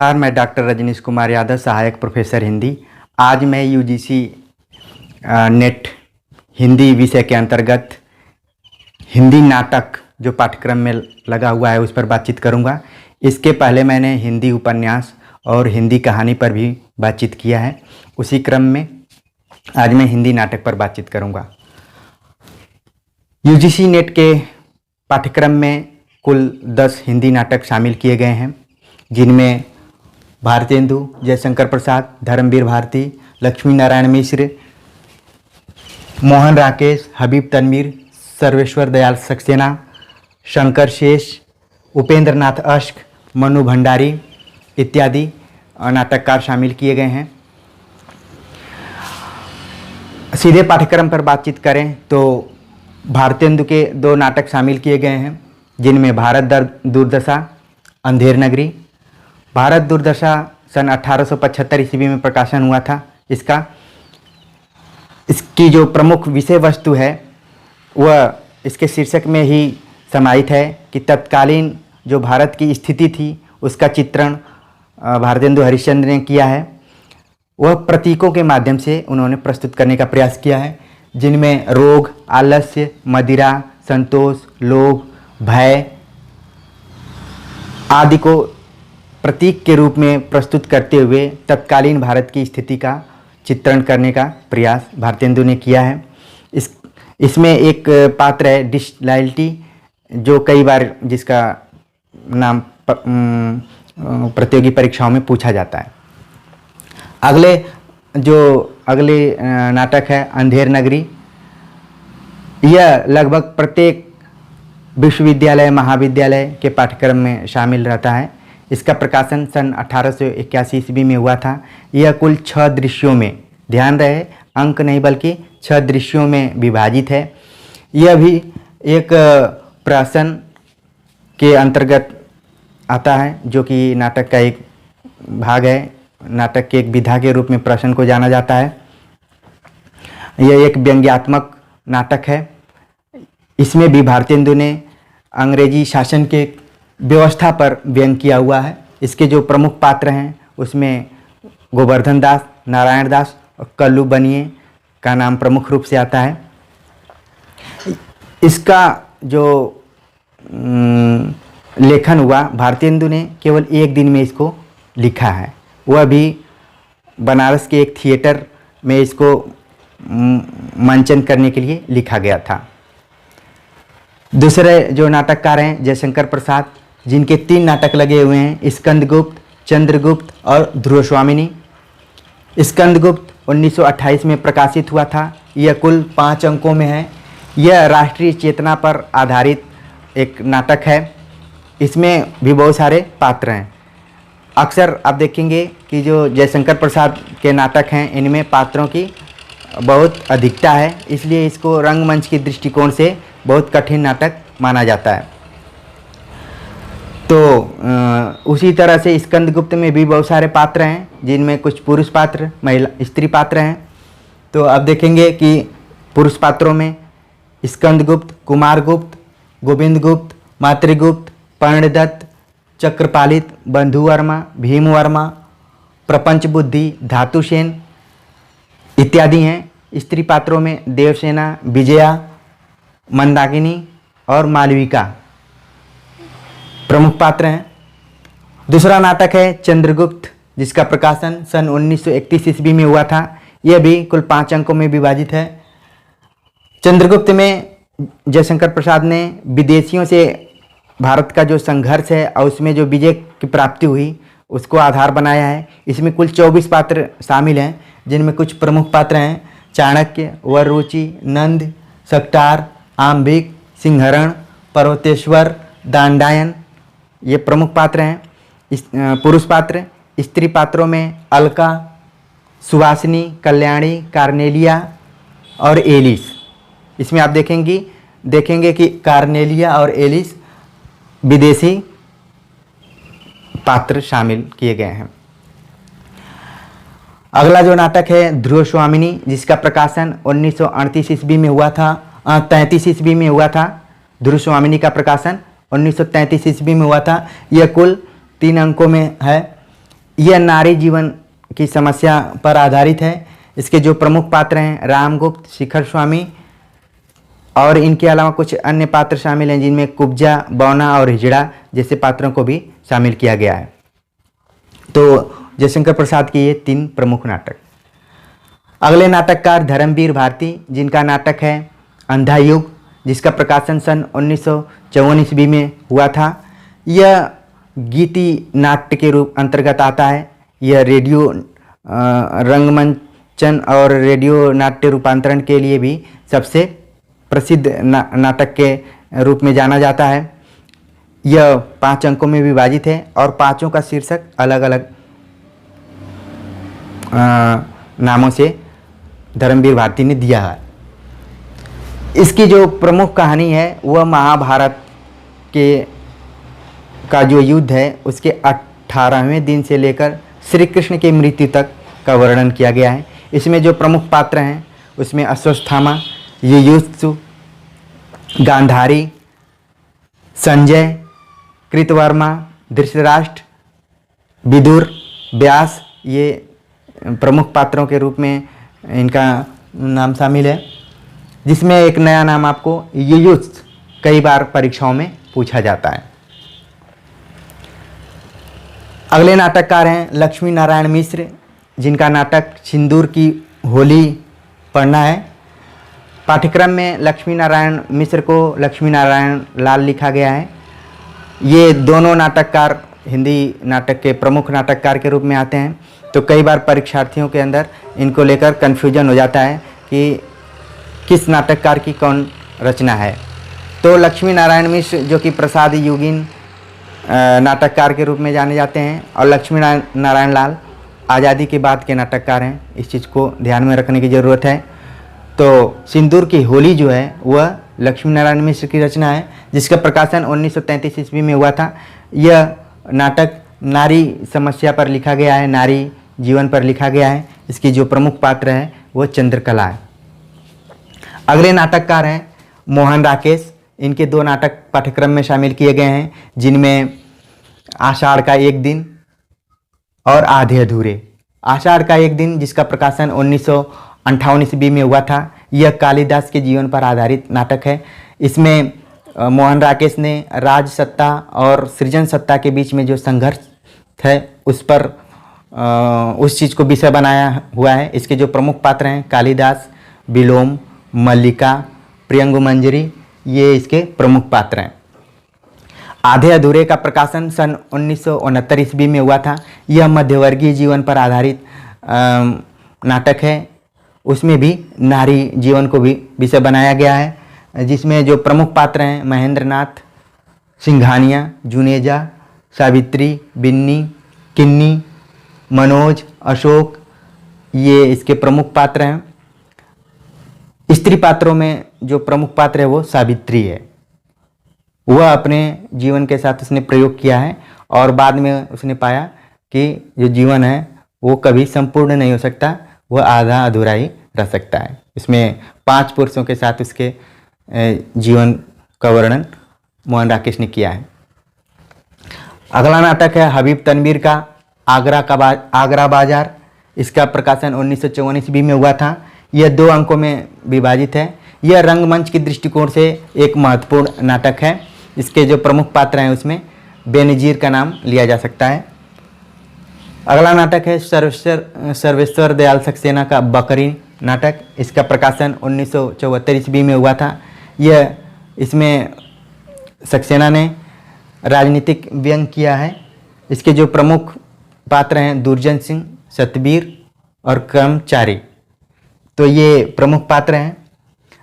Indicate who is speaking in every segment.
Speaker 1: नमस्कार, मैं डॉक्टर रजनीश कुमार यादव, सहायक प्रोफेसर हिंदी। आज मैं यूजीसी नेट हिंदी विषय के अंतर्गत हिंदी नाटक जो पाठ्यक्रम में लगा हुआ है उस पर बातचीत करूंगा। इसके पहले मैंने हिंदी उपन्यास और हिंदी कहानी पर भी बातचीत किया है। उसी क्रम में आज मैं हिंदी नाटक पर बातचीत करूंगा। यूजीसी नेट के पाठ्यक्रम में कुल 10 हिंदी नाटक शामिल किए गए हैं, जिनमें भारतेंदु, जयशंकर प्रसाद, धर्मवीर भारती, लक्ष्मी नारायण मिश्र, मोहन राकेश, हबीब तनवीर, सर्वेश्वर दयाल सक्सेना, शंकर शेष, उपेंद्र नाथ अश्क, मनु भंडारी इत्यादि नाटककार शामिल किए गए हैं। सीधे पाठ्यक्रम पर बातचीत करें तो भारतेंदु के 2 नाटक शामिल किए गए हैं, जिनमें भारत दुर्दशा, अंधेर नगरी। भारत दुर्दशा सन 1875 ईस्वी में प्रकाशन हुआ था। इसकी जो प्रमुख विषय वस्तु है वह इसके शीर्षक में ही समाहित है कि तत्कालीन जो भारत की स्थिति थी उसका चित्रण भारतेंदु हरिश्चंद्र ने किया है। वह प्रतीकों के माध्यम से उन्होंने प्रस्तुत करने का प्रयास किया है, जिनमें रोग, आलस्य, मदिरा, संतोष, लोभ, भय आदि को प्रतीक के रूप में प्रस्तुत करते हुए तत्कालीन भारत की स्थिति का चित्रण करने का प्रयास भारतेंदु ने किया है। इसमें एक पात्र है डिसलॉयल्टी, जो कई बार जिसका नाम प्रतियोगी परीक्षाओं में पूछा जाता है। अगले नाटक है अंधेर नगरी। यह लगभग प्रत्येक विश्वविद्यालय, महाविद्यालय के पाठ्यक्रम में शामिल रहता है। इसका प्रकाशन सन 1881 ईस्वी में हुआ था। यह कुल 6 दृश्यों में, ध्यान रहे अंक नहीं बल्कि 6 दृश्यों में विभाजित है। यह भी एक प्रहसन के अंतर्गत आता है, जो कि नाटक का एक भाग है। नाटक के एक विधा के रूप में प्रहसन को जाना जाता है। यह एक व्यंग्यात्मक नाटक है। इसमें भी भारतेंदु ने अंग्रेजी शासन के व्यवस्था पर व्यंग किया हुआ है। इसके जो प्रमुख पात्र हैं उसमें गोवर्धन दास, नारायण दास और कल्लू बनिए का नाम प्रमुख रूप से आता है। इसका जो लेखन हुआ, भारतेंदु ने केवल 1 दिन में इसको लिखा है। वह भी बनारस के एक थिएटर में इसको मंचन करने के लिए लिखा गया था। दूसरे जो नाटककार हैं जयशंकर प्रसाद, जिनके 3 नाटक लगे हुए हैं, स्कंदगुप्त, चंद्रगुप्त और ध्रुवस्वामिनी। स्कंदगुप्त 1928 में प्रकाशित हुआ था। यह कुल 5 अंकों में है। यह राष्ट्रीय चेतना पर आधारित एक नाटक है। इसमें भी बहुत सारे पात्र हैं। अक्सर आप देखेंगे कि जो जयशंकर प्रसाद के नाटक हैं इनमें पात्रों की बहुत अधिकता है, इसलिए इसको रंगमंच की दृष्टिकोण से बहुत कठिन नाटक माना जाता है। तो उसी तरह से स्कंदगुप्त में भी बहुत सारे पात्र हैं, जिनमें कुछ पुरुष पात्र, स्त्री पात्र हैं। तो अब देखेंगे कि पुरुष पात्रों में स्कंदगुप्त, कुमारगुप्त, गोविंदगुप्त, मातृगुप्त, पर्णदत्त, चक्रपालित, बंधुवर्मा, भीमवर्मा, प्रपंच बुद्धि, धातुसेन इत्यादि हैं। स्त्री पात्रों में देवसेना, विजया, मंदाकिनी और मालविका प्रमुख पात्र हैं। दूसरा नाटक है चंद्रगुप्त, जिसका प्रकाशन सन 1931 ईस्वी में हुआ था। यह भी कुल 5 अंकों में विभाजित है। चंद्रगुप्त में जयशंकर प्रसाद ने विदेशियों से भारत का जो संघर्ष है और उसमें जो विजय की प्राप्ति हुई उसको आधार बनाया है। इसमें कुल 24 पात्र शामिल हैं, जिनमें कुछ प्रमुख पात्र हैं चाणक्य, वररुचि, नंद, सक्टार, आम्बिक, सिंहरण, पर्वतेश्वर, दांडायन, ये प्रमुख पात्र हैं। पुरुष पात्र स्त्री पात्रों में अलका, सुवासिनी, कल्याणी, कार्नेलिया और एलिस। इसमें आप देखेंगे कि कार्नेलिया और एलिस विदेशी पात्र शामिल किए गए हैं। अगला जो नाटक है ध्रुवस्वामिनी, जिसका प्रकाशन 1938 ईस्वी में हुआ था, 33 ईस्वी में हुआ था। ध्रुवस्वामिनी का प्रकाशन 1933 ईस्वी में हुआ था। यह कुल 3 अंकों में है। यह नारी जीवन की समस्या पर आधारित है। इसके जो प्रमुख पात्र हैं रामगुप्त, शिखर स्वामी और इनके अलावा कुछ अन्य पात्र शामिल हैं जिनमें कुब्जा, बौना और हिजड़ा जैसे पात्रों को भी शामिल किया गया है। तो जयशंकर प्रसाद के ये 3 प्रमुख नाटक। अगले नाटककार धर्मवीर भारती, जिनका नाटक है अंधा युग, जिसका प्रकाशन सन 1954 ईस्वी में हुआ था। यह गीति नाट्य के रूप अंतर्गत आता है। यह रेडियो रंगमंचन और रेडियो नाट्य रूपांतरण के लिए भी सबसे प्रसिद्ध नाटक के रूप में जाना जाता है। यह 5 अंकों में विभाजित है और पांचों का शीर्षक अलग अलग नामों से धर्मवीर भारती ने दिया है। इसकी जो प्रमुख कहानी है वह महाभारत का जो युद्ध है उसके 18वें दिन से लेकर श्री कृष्ण की मृत्यु तक का वर्णन किया गया है। इसमें जो प्रमुख पात्र हैं उसमें अश्वत्थामा, युयुत्सु, गांधारी, संजय, कृतवर्मा, धृतराष्ट्र, विदुर, व्यास, ये प्रमुख पात्रों के रूप में इनका नाम शामिल है। जिसमें एक नया नाम आपको युयुत्सु कई बार परीक्षाओं में पूछा जाता है। अगले नाटककार हैं लक्ष्मी नारायण मिश्र, जिनका नाटक सिंदूर की होली पढ़ना है। पाठ्यक्रम में लक्ष्मी नारायण मिश्र को लक्ष्मी नारायण लाल लिखा गया है। ये दोनों नाटककार हिंदी नाटक के प्रमुख नाटककार के रूप में आते हैं। तो कई बार परीक्षार्थियों के अंदर इनको लेकर कन्फ्यूजन हो जाता है कि किस नाटककार की कौन रचना है। तो लक्ष्मी नारायण मिश्र जो कि प्रसाद युगीन नाटककार के रूप में जाने जाते हैं और लक्ष्मी नारायण लाल आज़ादी के बाद के नाटककार हैं। इस चीज़ को ध्यान में रखने की ज़रूरत है। तो सिंदूर की होली जो है वह लक्ष्मी नारायण मिश्र की रचना है, जिसका प्रकाशन 1933 ईस्वी में हुआ था। यह नाटक नारी समस्या पर लिखा गया है, नारी जीवन पर लिखा गया है। इसकी जो प्रमुख पात्र है वह चंद्रकला है। अगले नाटककार हैं मोहन राकेश। इनके 2 नाटक पाठ्यक्रम में शामिल किए गए हैं, जिनमें आषाढ़ का एक दिन और आधे अधूरे। आषाढ़ का एक दिन जिसका प्रकाशन 1958 ईस्वी में हुआ था। यह कालिदास के जीवन पर आधारित नाटक है। इसमें मोहन राकेश ने राज सत्ता और सृजन सत्ता के बीच में जो संघर्ष है उस पर उस चीज़ को विषय बनाया हुआ है। इसके जो प्रमुख पात्र हैं कालिदास, विलोम, मल्लिका, प्रियंगु मंजरी, ये इसके प्रमुख पात्र हैं। आधे अधूरे का प्रकाशन सन 1969 ईस्वी में हुआ था। यह मध्यवर्गीय जीवन पर आधारित नाटक है। उसमें भी नारी जीवन को भी विषय बनाया गया है, जिसमें जो प्रमुख पात्र हैं महेंद्रनाथ, सिंघानिया, जुनेजा, सावित्री, बिन्नी, किन्नी, मनोज, अशोक, ये इसके प्रमुख पात्र हैं। स्त्री पात्रों में जो प्रमुख पात्र है वो सावित्री है। वह अपने जीवन के साथ उसने प्रयोग किया है और बाद में उसने पाया कि जो जीवन है वो कभी संपूर्ण नहीं हो सकता, वह आधा अधूरा ही रह सकता है। इसमें 5 पुरुषों के साथ उसके जीवन का वर्णन मोहन राकेश ने किया है। अगला नाटक है हबीब तनवीर का आगरा बाजार। इसका प्रकाशन 1954 ईस्वी में हुआ था। यह 2 अंकों में विभाजित है। यह रंगमंच के दृष्टिकोण से एक महत्वपूर्ण नाटक है। इसके जो प्रमुख पात्र हैं उसमें बेनजीर का नाम लिया जा सकता है। अगला नाटक है सर्वेश्वर दयाल सक्सेना का बकरी नाटक। इसका प्रकाशन 1974 ईस्वी में हुआ था। इसमें सक्सेना ने राजनीतिक व्यंग किया है। इसके जो प्रमुख पात्र हैं दुर्जन सिंह, सतबीर और कर्मचारी, तो ये प्रमुख पात्र हैं।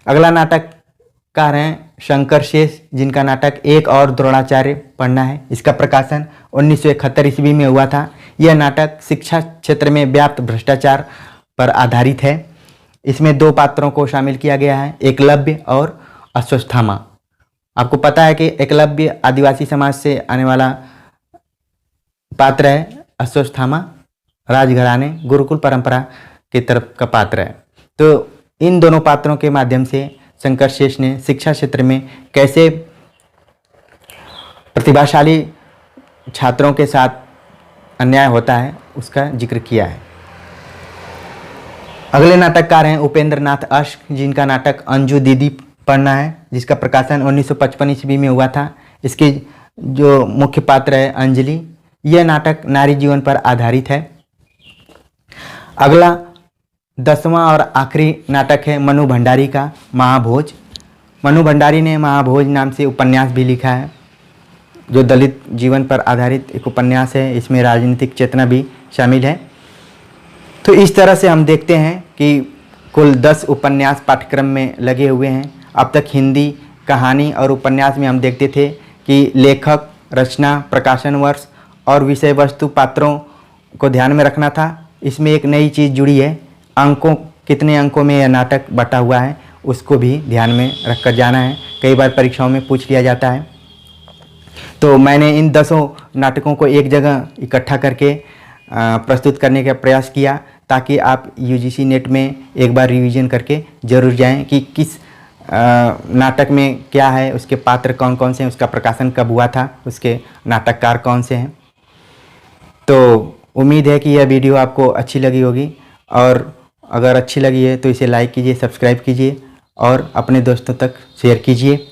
Speaker 1: अगला नाटककार हैं शंकर शेष, जिनका नाटक एक और द्रोणाचार्य पढ़ना है। इसका प्रकाशन 1971 ईस्वी में हुआ था। यह नाटक शिक्षा क्षेत्र में व्याप्त भ्रष्टाचार पर आधारित है। इसमें 2 पात्रों को शामिल किया गया है, एकलव्य और अश्वत्थामा। आपको पता है कि एकलव्य आदिवासी समाज से आने वाला पात्र है, अश्वत्थामा राजघराने गुरुकुल परंपरा की तरफ का पात्र है। तो इन दोनों पात्रों के माध्यम से शंकर शेष ने शिक्षा क्षेत्र में कैसे प्रतिभाशाली छात्रों के साथ अन्याय होता है उसका जिक्र किया है। अगले नाटककार हैं उपेंद्र नाथ अश्क, जिनका नाटक अंजू दीदी पढ़ना है, जिसका प्रकाशन 1955 ईस्वी में हुआ था। इसके जो मुख्य पात्र है अंजलि। यह नाटक नारी जीवन पर आधारित है। अगला 10वां और आखिरी नाटक है मनु भंडारी का महाभोज। मनु भंडारी ने महाभोज नाम से उपन्यास भी लिखा है, जो दलित जीवन पर आधारित एक उपन्यास है। इसमें राजनीतिक चेतना भी शामिल है। तो इस तरह से हम देखते हैं कि कुल 10 उपन्यास पाठ्यक्रम में लगे हुए हैं। अब तक हिंदी, कहानी और उपन्यास में हम देखते थे कि लेखक, रचना, प्रकाशन वर्ष और विषय वस्तु, पात्रों को ध्यान में रखना था। इसमें एक नई चीज़ जुड़ी है, अंकों, कितने अंकों में यह नाटक बटा हुआ है, उसको भी ध्यान में रख कर जाना है। कई बार परीक्षाओं में पूछ लिया जाता है। तो मैंने इन 10 नाटकों को एक जगह इकट्ठा करके प्रस्तुत करने का प्रयास किया, ताकि आप यूजीसी नेट में एक बार रिवीजन करके ज़रूर जाएं कि किस नाटक में क्या है, उसके पात्र कौन कौन से हैं, उसका प्रकाशन कब हुआ था, उसके नाटककार कौन से हैं। तो उम्मीद है कि यह वीडियो आपको अच्छी लगी होगी, और अगर अच्छी लगी है तो इसे लाइक कीजिए, सब्सक्राइब कीजिए और अपने दोस्तों तक शेयर कीजिए।